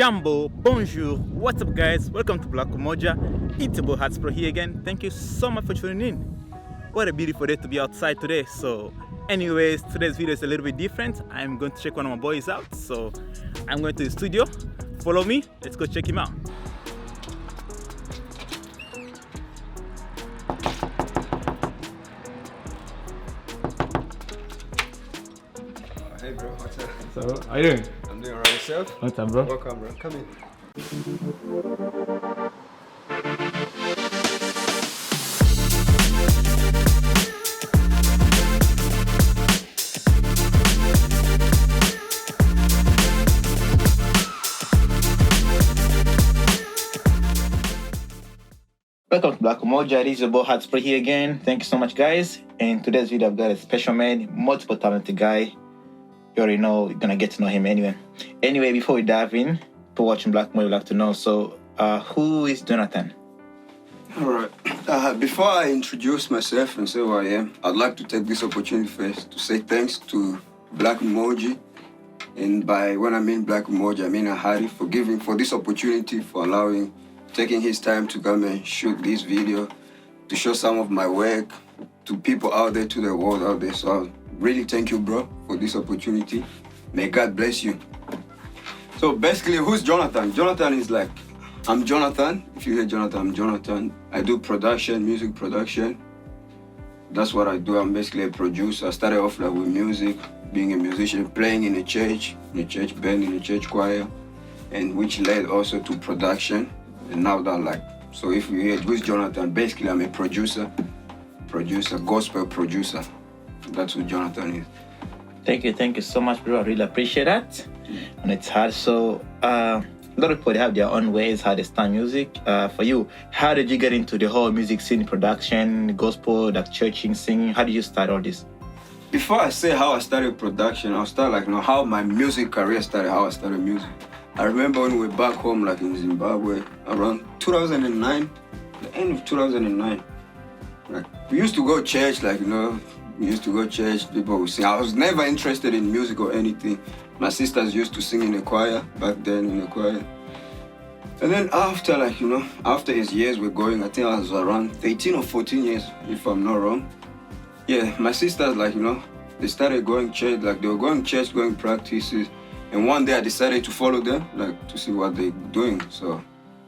Jambo, bonjour, what's up guys? Welcome to Black Umoja. It's your boy Hatspro here again. Thank you so much for tuning in. What a beautiful day to be outside today. So anyways, today's video is a little bit different. I'm going to check one of my boys out. So I'm going to the studio. Follow me, let's go check him out. Hey bro, what's up? So how you doing? I'm doing alright, yourself? What's up, bro? Welcome bro, come in. Welcome to Black Umoja. This is your boy Hatspro here again. Thank you so much guys. In today's video I've got a special man, multiple talented guy. You already know, you're gonna get to know him anyway. Anyway, before we dive in, for watching Black Umoja, we'd like to know, so who is Jonathan? Alright, before I introduce myself and say who I am, I'd like to take this opportunity first to say thanks to Black Umoja. And by when I mean Black Umoja, I mean Ahari for this opportunity, for taking his time to come and shoot this video, to show some of my work to people out there, to the world out there. So I really thank you, bro, for this opportunity. May God bless you. So basically, who's Jonathan? Jonathan is like, I'm Jonathan. If you hear Jonathan, I'm Jonathan. I do production, music production. That's what I do. I'm basically a producer. I started off like with music, being a musician, playing in a church band, in a church choir, and which led also to production. And now that so if you hear who's Jonathan, basically I'm a producer, gospel producer. That's what Jonathan is. Thank you so much, bro. I really appreciate that. And it's hard. So a lot of people, they have their own ways how they start music. For you, how did you get into the whole music scene, production, gospel, like churching, singing? How did you start all this? Before I say how I started production, I'll start how my music career started, how I started music. I remember when we were back home, in Zimbabwe, around 2009, the end of 2009. We used to go to church, we used to go to church, people would sing. I was never interested in music or anything. My sisters used to sing in the choir, back then in the choir. And then after, after his years were going, I think I was around 13 or 14 years, if I'm not wrong. Yeah, my sisters, they started going to church, they were going to church, going practices. And one day I decided to follow them, to see what they're doing. So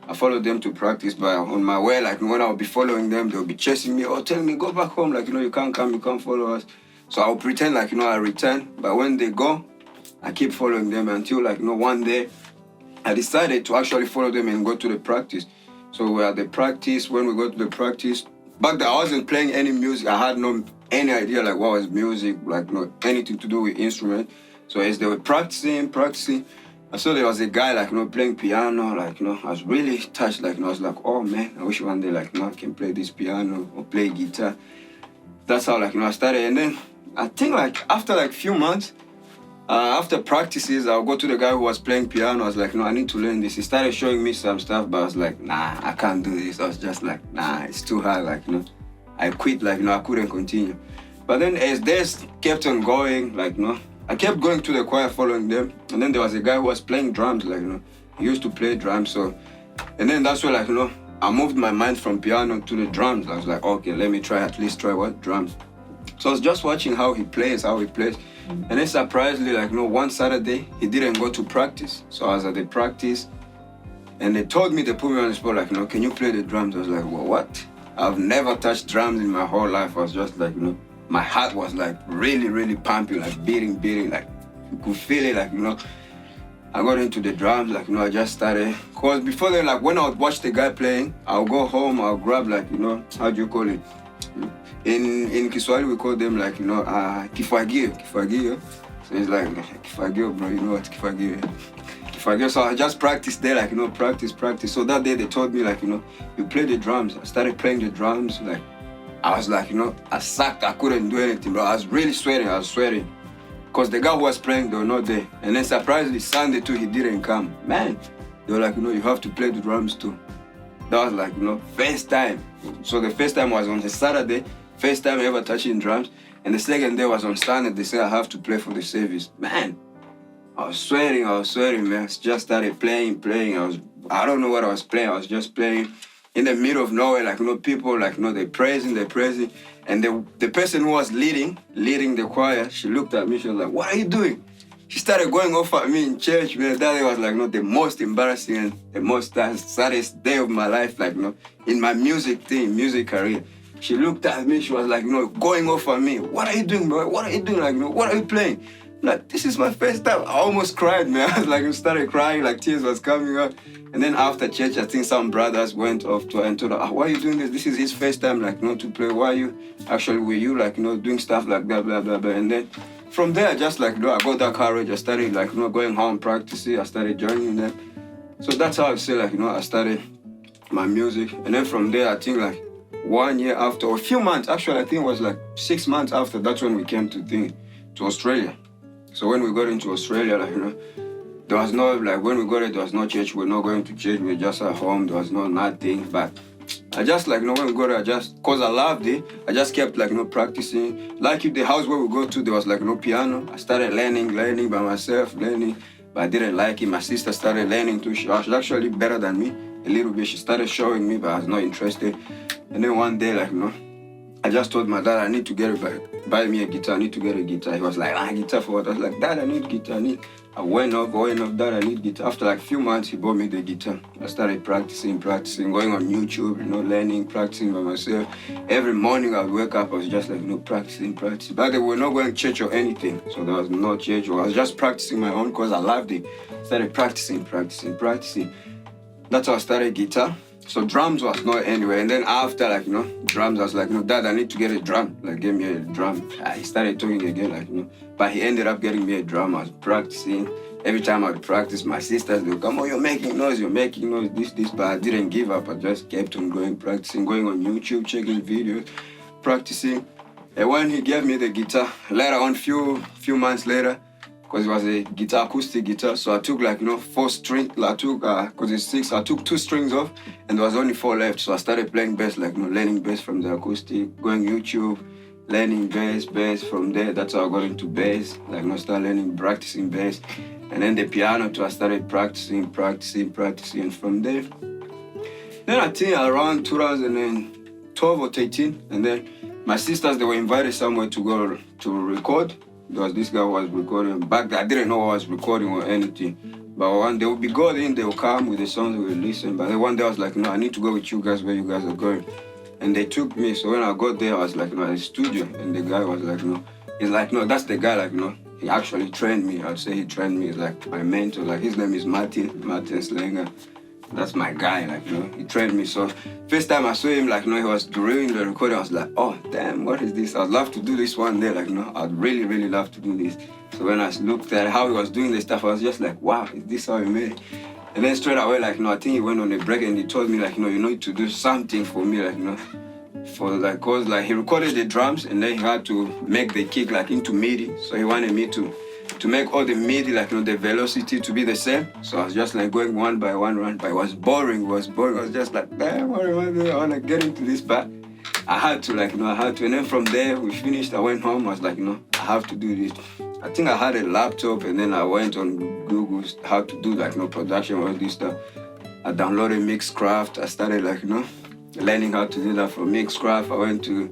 I followed them to practice, but on my way, when I would be following them, they'll be chasing me or telling me, go back home, you can't come, you can't follow us. So I'll pretend I return, but when they go, I keep following them until one day, I decided to actually follow them and go to the practice. So we're at the practice. When we go to the practice, back then I wasn't playing any music. I had no any idea what was music, not anything to do with instrument. So as they were practicing, I saw there was a guy playing piano. I was really touched. I was like, oh man, I wish one day I can play this piano or play guitar. That's how I started. And then I think after a few months, after practices, I'll go to the guy who was playing piano. I was like, no, I need to learn this. He started showing me some stuff, but I was like, nah, I can't do this. I was just like, nah, it's too hard. I quit. I couldn't continue. But then as days kept on going, I kept going to the choir, following them. And then there was a guy who was playing drums, he used to play drums. So, and then that's where, I moved my mind from piano to the drums. I was like, okay, let me at least try drums. So I was just watching how he plays. And then surprisingly, one Saturday, he didn't go to practice. So I was at the practice, and they told me, they put me on the spot, can you play the drums? I was like, well, what? I've never touched drums in my whole life. I was just my heart was really, really pumping, beating, you could feel it, I got into the drums, I just started. Cause before then, when I would watch the guy playing, I'll go home, I'll grab how do you call it? In Kiswahili we call them kifagio. So it's kifagio, bro, you know what kifagio is? Kifagio, so I just practiced there, practice. So that day they told me, you play the drums. I started playing the drums, I was I sucked, I couldn't do anything, bro. I was really sweating. Because the guy who was playing, they were not there. And then surprisingly, Sunday too, he didn't come. Man, they were you have to play the drums too. That was first time. So the first time was on a Saturday, first time ever touching drums. And the second day was on Sunday, they said I have to play for the service. Man, I was sweating, man. Just started playing. I don't know what I was playing. I was just playing in the middle of nowhere, like, people, like, they're praising. And the person who was leading the choir, she looked at me, she was like, what are you doing? She started going off at me in church, man. That was like, the most embarrassing and the most saddest day of my life, like, in my music career. She looked at me, she was like, going off at me. What are you doing, bro? What are you doing? Like, what are you playing? Like, this is my first time. I almost cried, man. I was like, I started crying, like tears was coming out. And then after church, I think some brothers went off to her and told her, why are you doing this? This is his first time, like, to play. Why are you actually with you, like, doing stuff like that, blah, blah, blah. And then from there, I just, like, I got that courage. I started, like, going home, practicing. I started joining them. So that's how I say, like, I started my music. And then from there, I think, like, 1 year after, or a few months, actually, I think it was, like, 6 months after, that's when we came to Australia. So when we got into Australia, like, there was no, like, when we got it, there was no church. We were not going to church. We were just at home. There was no nothing. But I just, like, when we got it, because I loved it, I just kept, like, practicing. Like, the house where we go to, there was, like, no piano. I started learning by myself, but I didn't like it. My sister started learning too. She was actually better than me a little bit. She started showing me, but I was not interested. And then one day, like, I just told my dad, I need to buy me a guitar. I need to get a guitar. He was like, guitar for what? I was like, Dad, I need guitar. I went up, Dad, I need guitar. After like a few months, he bought me the guitar. I started practicing, going on YouTube, learning, practicing by myself. Every morning I would wake up, I was just like, practicing. But they were not going to church or anything. So there was no church. I was just practicing my own because I loved it. Started practicing. That's how I started guitar. So drums was not anywhere. And then after, like, drums, I was like, Dad, I need to get a drum. Like, give me a drum. He started talking again, like, but he ended up getting me a drum. I was practicing. Every time I would practice, my sisters, they would come, you're making noise, this. But I didn't give up. I just kept on going, practicing, going on YouTube, checking videos, practicing. And when he gave me the guitar, later on, few months later, because it was a guitar, acoustic guitar, so I took, like, 4 strings. I took, because it's 6, I took 2 strings off, and there was only 4 left. So I started playing bass, like, learning bass from the acoustic, going YouTube, learning bass. From there, that's how I got into bass, like, started learning, practicing bass. And then the piano too, I started practicing. And from there, then I think around 2012 or 13, and then my sisters, they were invited somewhere to go to record. There was this guy who was recording. Back then, I didn't know I was recording or anything. But one, they would be going, they would come with the songs, we would listen. But then one day I was like, I need to go with you guys where you guys are going. And they took me. So when I got there, I was like, at the studio. And the guy was like, He's like, that's the guy, like, he actually trained me. I'd say he trained me. He's like my mentor. Like, his name is Martin Slinger. That's my guy, like, he trained me. So first time I saw him, like, he was doing the recording, I was like, oh, damn, what is this? I'd love to do this one day, like, I'd really, really love to do this. So when I looked at how he was doing this stuff, I was just like, wow, is this how he made it? And then straight away, like, I think he went on a break and he told me, like, you need to do something for me, like, for, like, cause, like, he recorded the drums and then he had to make the kick, like, into MIDI. So he wanted me to make all the MIDI, like, the velocity to be the same. So I was just, like, going one by one, but it was boring. I was just like, damn, what am I doing? I want to get into this, but I had to, like, I had to. And then from there, we finished. I went home. I was like, I have to do this. I think I had a laptop, and then I went on Google how to do, like, production, all this stuff. I downloaded Mixcraft. I started, like, learning how to do that from Mixcraft. I went to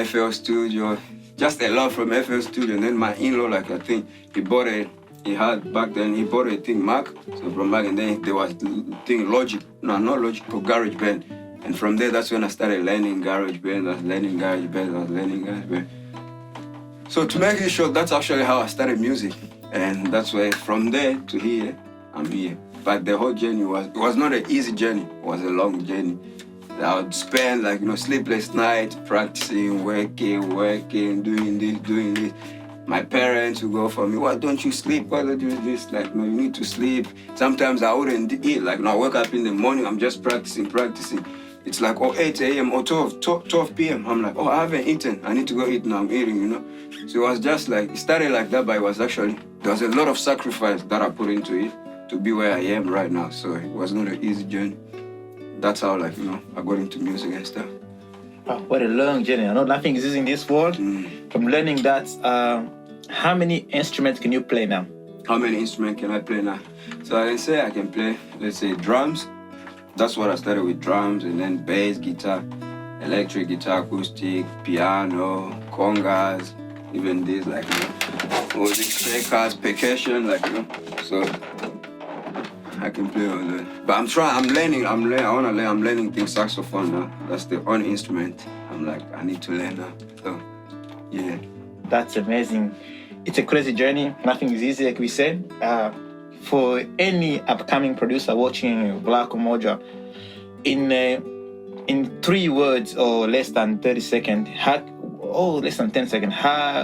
FL Studio. Just a lot from FL Studio, and then my in-law, like, I think he bought a thing Mac, so from Mac, and then there was the thing Logic, not Logic, but GarageBand, and from there, that's when I started learning GarageBand. So to make it short, that's actually how I started music, and that's why from there to here, I'm here. But the whole journey was not an easy journey, it was a long journey. I would spend, like, sleepless nights practicing, working, doing this. My parents would go for me, why don't you sleep? Why don't you do this? Like, you need to sleep. Sometimes I wouldn't eat. Like, I wake up in the morning, I'm just practicing. It's like, 8 a.m. or 12 p.m. I'm like, I haven't eaten. I need to go eat now. I'm eating, So it was just like, it started like that, but it was actually, there was a lot of sacrifice that I put into it to be where I am right now. So it was not an easy journey. That's how, like, I got into music and stuff. Wow, what a long journey. I know nothing is easy in this world. From learning that, how many instruments can you play now? how many instruments can I play now? So I can say I can play, let's say, drums. That's what I started with, drums, and then bass, guitar, electric guitar, acoustic, piano, congas, even this, like, all these shakers, percussion, like, so I can play all that. But I'm learning, I wanna learn, I'm learning things, saxophone now. That's the only instrument I'm like, I need to learn now. So, yeah. That's amazing. It's a crazy journey. Nothing is easy, like we said. For any upcoming producer watching Black Umoja, in 3 words or less than 30 seconds, less than 10 seconds,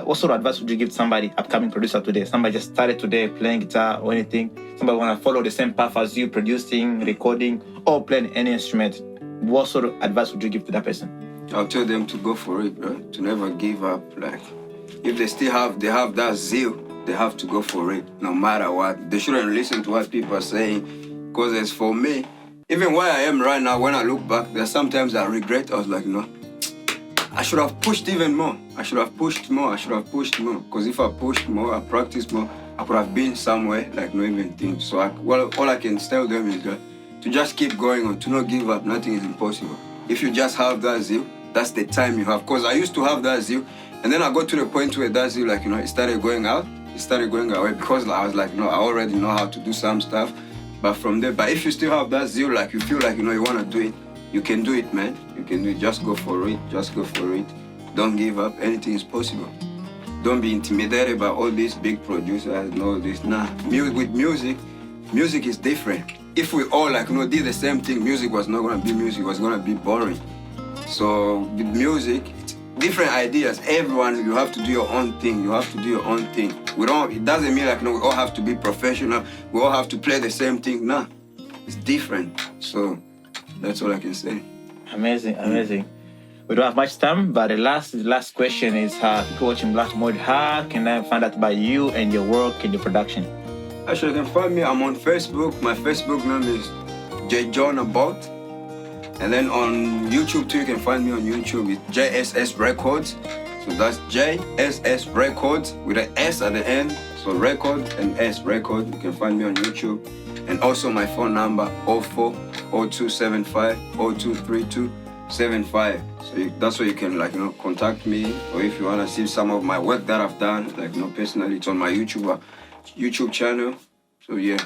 what sort of advice would you give somebody, upcoming producer today? Somebody just started today playing guitar or anything. Somebody want to follow the same path as you, producing, recording, or playing any instrument. What sort of advice would you give to that person? I'll tell them to go for it, bro. To never give up. Like, if they have that zeal, they have to go for it, no matter what. They shouldn't listen to what people are saying. Because as for me, even where I am right now, when I look back, there's sometimes I regret. I was like, I should have pushed even more. I should have pushed more. Because if I pushed more, I practiced more, I could have been somewhere, like, not even think. So all I can tell them is that to just keep going on, to not give up. Nothing is impossible. If you just have that zeal, that's the time you have. Because I used to have that zeal, and then I got to the point where that zeal, like, it started going out. It started going away because I was like, I already know how to do some stuff. But from there, if you still have that zeal, like, you feel like, you want to do it, you can do it, man. You can do it. Just go for it. Don't give up. Anything is possible. Don't be intimidated by all these big producers and all this. Nah, with music is different. If we all, like, did the same thing, music was not going to be music. It was going to be boring. So with music, it's different ideas. Everyone, you have to do your own thing. It doesn't mean like, we all have to be professional. We all have to play the same thing. Nah, it's different. So that's all I can say. Amazing. We don't have much time, but the last question is, people watching Black Umoja, how can I find out about you and your work and your production? Actually, you can find me. I'm on Facebook. My Facebook name is J John About. And then on YouTube too, you can find me on YouTube. It's JSS Records. So that's JSS Records with an S at the end. So record and S record. You can find me on YouTube. And also my phone number 04-0275-023275. So that's where you can, like, contact me. Or if you wanna see some of my work that I've done, like, personally, it's on my YouTube channel. So yeah.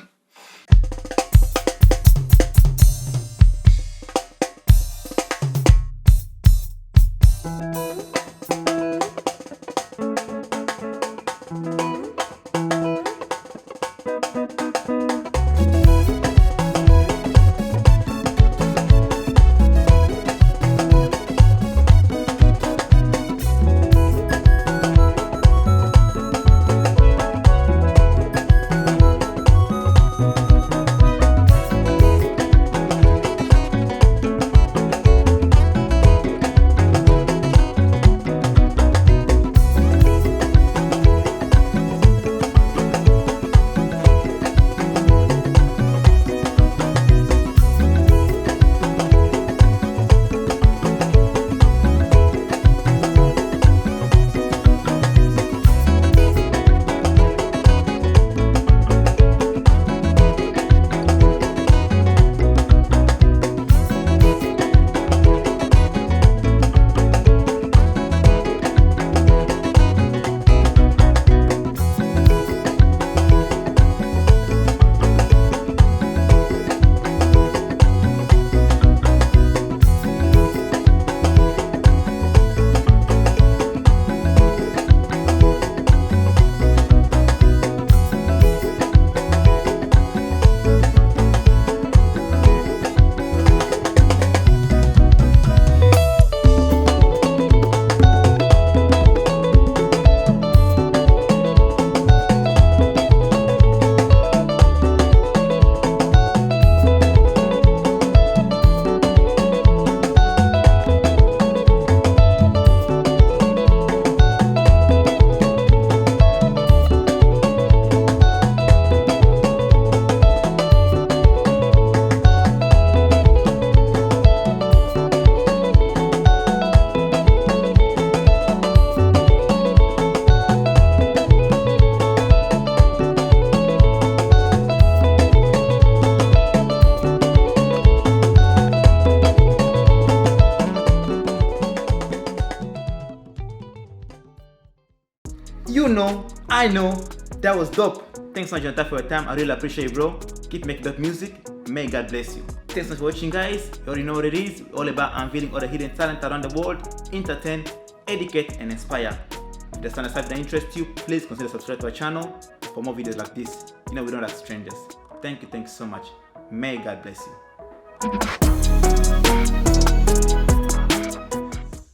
know, I know, that was dope. Thanks so much, Jonathan, for your time. I really appreciate it, bro. Keep making dope music. May God bless you. Thanks so much for watching, guys. You already know what it is. We're all about unveiling all the hidden talent around the world, entertain, educate, and inspire. If there's something that interests you, please consider subscribing to our channel for more videos like this. You know, we don't like strangers. Thank you so much. May God bless you.